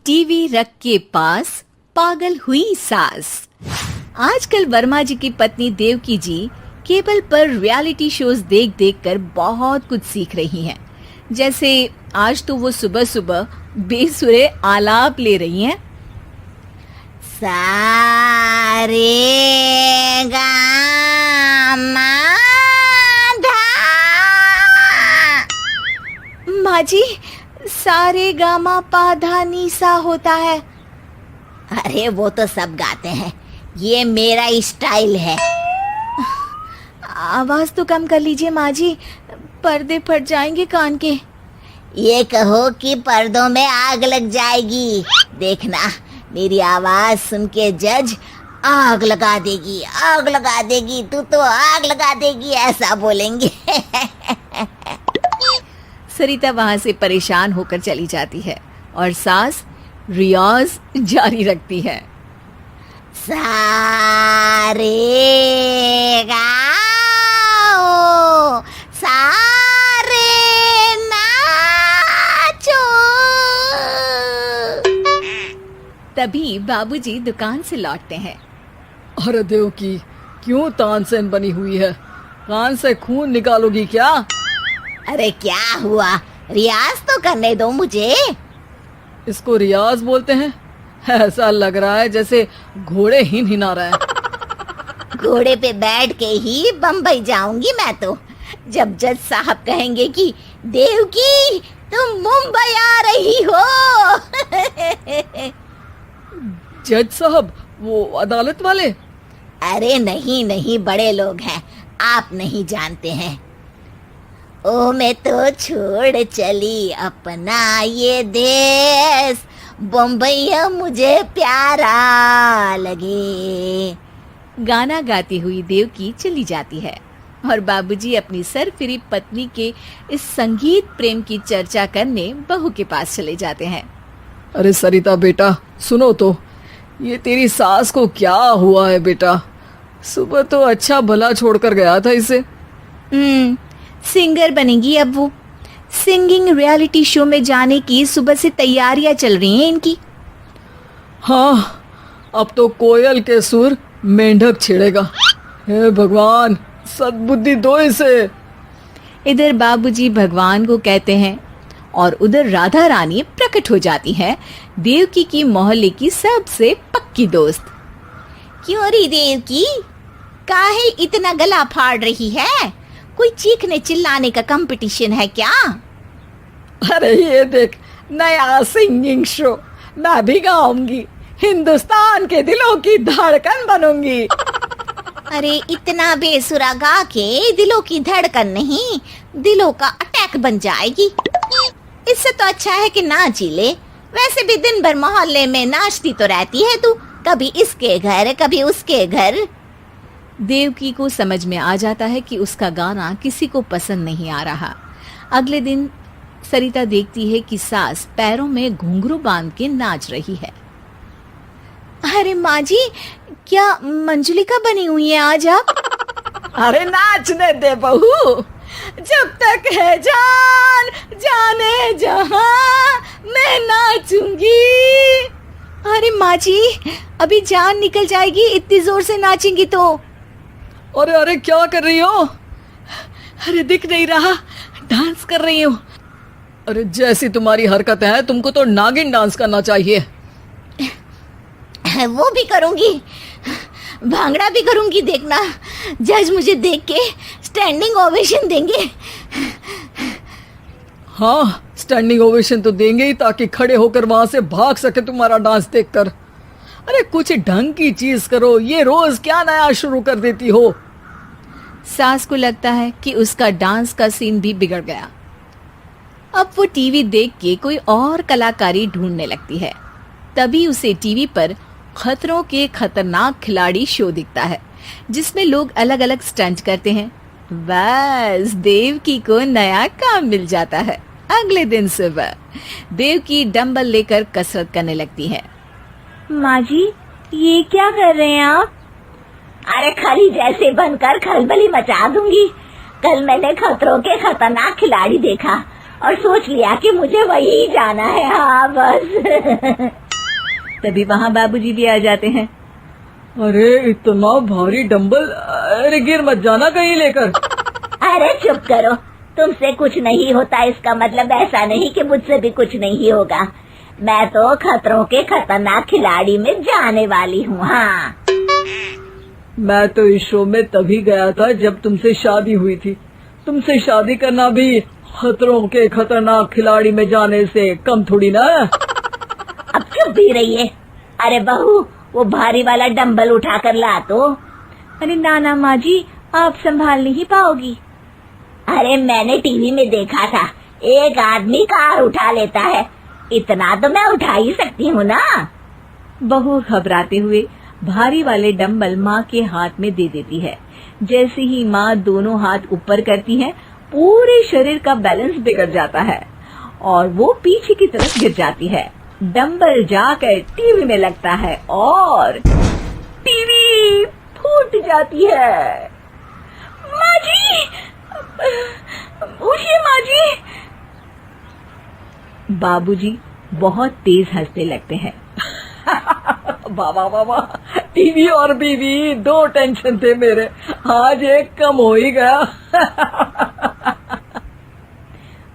TV रख के पास पागल हुई सास। आजकल वर्मा जी की पत्नी देवकी जी केबल पर रियलिटी शोज देख देख कर बहुत कुछ सीख रही हैं। जैसे आज तो वो सुबह सुबह बेसुरे आलाप ले रही हैं। सारे गामा धा। माँ जी, सारे गामा पा धा नी सा होता है। अरे वो तो सब गाते हैं, ये मेरा स्टाइल है। आवाज तो कम कर लीजिए माँ जी, पर्दे फट जाएंगे कान के। ये कहो कि पर्दों में आग लग जाएगी। देखना, मेरी आवाज सुन के जज आग लगा देगी, आग लगा देगी, तू तो आग लगा देगी, ऐसा बोलेंगे। सरिता वहां से परेशान होकर चली जाती है और सास रियाज जारी रखती है। सारे गाओ, सारे नाचो। तभी बाबूजी दुकान से लौटते हैं। अरे देवकी, क्यों तानसेन बनी हुई है? कान से खून निकालोगी क्या? अरे क्या हुआ, रियाज तो करने दो मुझे। इसको रियाज बोलते हैं? ऐसा लग रहा है जैसे घोड़े हिना रहा है। घोड़े पे बैठ के ही बम्बई जाऊंगी मैं तो, जब जज साहब कहेंगे कि देवकी तुम मुंबई आ रही हो। जज साहब, वो अदालत वाले? अरे नहीं नहीं, बड़े लोग हैं, आप नहीं जानते हैं। ओ मैं तो छोड़ चली अपना ये देश, बम्बई मुझे प्यारा लगे। गाना गाती हुई देवकी चली जाती है और बाबूजी अपनी सरफिरी पत्नी के इस संगीत प्रेम की चर्चा करने बहू के पास चले जाते हैं। अरे सरिता बेटा, सुनो तो, ये तेरी सास को क्या हुआ है बेटा? सुबह तो अच्छा भला छोड़कर गया था इसे। सिंगर बनेगी अब वो। सिंगिंग रियलिटी शो में जाने की सुबह से तैयारियां चल रही हैं इनकी। हाँ, अब तो कोयल के सुर मेंढक छेड़ेगा। हे भगवान, सद्बुद्धि दो इसे। इधर बाबूजी भगवान को कहते हैं और उधर राधा रानी प्रकट हो जाती है, देवकी की मोहल्ले की सबसे पक्की दोस्त। क्यों री देवकी, काहे इतना गला फाड़ रही है? कोई चीखने चिल्लाने का कंपटीशन है क्या? अरे ये देख, नया सिंगिंग शो, मैं भी गाऊंगी, हिंदुस्तान के दिलों की धड़कन बनूंगी। अरे इतना बेसुरा गा के दिलों की धड़कन नहीं, दिलों का अटैक बन जाएगी। इससे तो अच्छा है कि नाच ही ले। वैसे भी दिन भर मोहल्ले में नाचती तो रहती है तू, कभी इसके घर कभी उसके घर। देवकी को समझ में आ जाता है कि उसका गाना किसी को पसंद नहीं आ रहा। अगले दिन सरिता देखती है कि सास पैरों में घुंघरू बांध के नाच रही है। अरे माँ जी, क्या मंजुलिका बनी हुई है आज आप? अरे नाचने दे बहू, जब तक है जान जाने जहां मैं नाचूंगी। अरे माँ जी, अभी जान निकल जाएगी इतनी जोर से नाचेंगी तो। अरे अरे, क्या कर रही हो? अरे दिख नहीं रहा, डांस कर रही हूँ। अरे जैसी तुम्हारी हरकत है, तुमको तो नागिन डांस करना चाहिए। वो भी करूंगी, भांगड़ा भी करूंगी। देखना, जज मुझे देख के स्टैंडिंग ओवेशन देंगे। हाँ, स्टैंडिंग ओवेशन तो देंगे ही, ताकि खड़े होकर वहां से भाग सके तुम्हारा डांस देखकर। अरे कुछ ढंग की चीज करो, ये रोज क्या नया शुरू कर देती हो? सास को लगता है कि उसका डांस का सीन भी बिगड़ गया। अब वो टीवी देख के कोई और कलाकारी ढूंढने लगती है। तभी उसे टीवी पर खतरों के खतरनाक खिलाड़ी शो दिखता है, जिसमें लोग अलग अलग स्टंट करते हैं। बस देवकी को नया काम मिल जाता है। अगले दिन सुबह देवकी डंबल लेकर कसरत करने लगती है। माँ जी, ये क्या कर रहे हैं आप? अरे खली जैसे बनकर खलबली मचा दूंगी। कल मैंने खतरों के खतरनाक खिलाड़ी देखा, और सोच लिया कि मुझे वही जाना है। हाँ बस। तभी वहाँ बाबूजी भी आ जाते हैं। अरे इतना भारी डंबल, अरे गिर मत जाना कहीं लेकर। अरे चुप करो, तुमसे कुछ नहीं होता इसका मतलब ऐसा नहीं कि मुझसे भी कुछ नहीं होगा। मैं तो खतरों के खतरनाक खिलाड़ी में जाने वाली हूँ। हाँ मैं तो इस शो में तभी गया था जब तुमसे शादी हुई थी। तुमसे शादी करना भी खतरों के खतरनाक खिलाड़ी में जाने से कम थोड़ी ना। अब चुप भी रहिए। अरे बहू, वो भारी वाला डंबल उठा कर ला तो। अरे ना माँ जी, आप संभाल नहीं पाओगी। अरे मैंने टीवी में देखा था, एक आदमी कार उठा लेता है, इतना तो मैं उठा ही सकती हूँ ना। बहू घबराते हुए भारी वाले डंबल माँ के हाथ में दे देती है। जैसे ही माँ दोनों हाथ ऊपर करती है, पूरे शरीर का बैलेंस बिगड़ जाता है और वो पीछे की तरफ गिर जाती है। डंबल जाकर टीवी में लगता है और टीवी फूट जाती है। माँ जी, उठिए माँ जी। बाबूजी बहुत तेज हंसने लगते हैं। बाबा बाबा, टीवी और बीवी दो टेंशन थे मेरे, आज एक कम हो ही गया।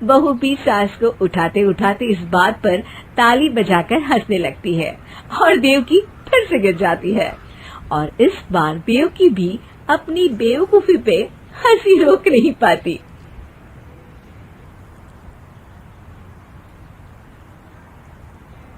बहू भी सास को उठाते उठाते इस बात पर ताली बजाकर हंसने लगती है और देवकी फिर से गिर जाती है। और इस बार देवकी भी अपनी बेवकूफी पे हंसी रोक नहीं पाती।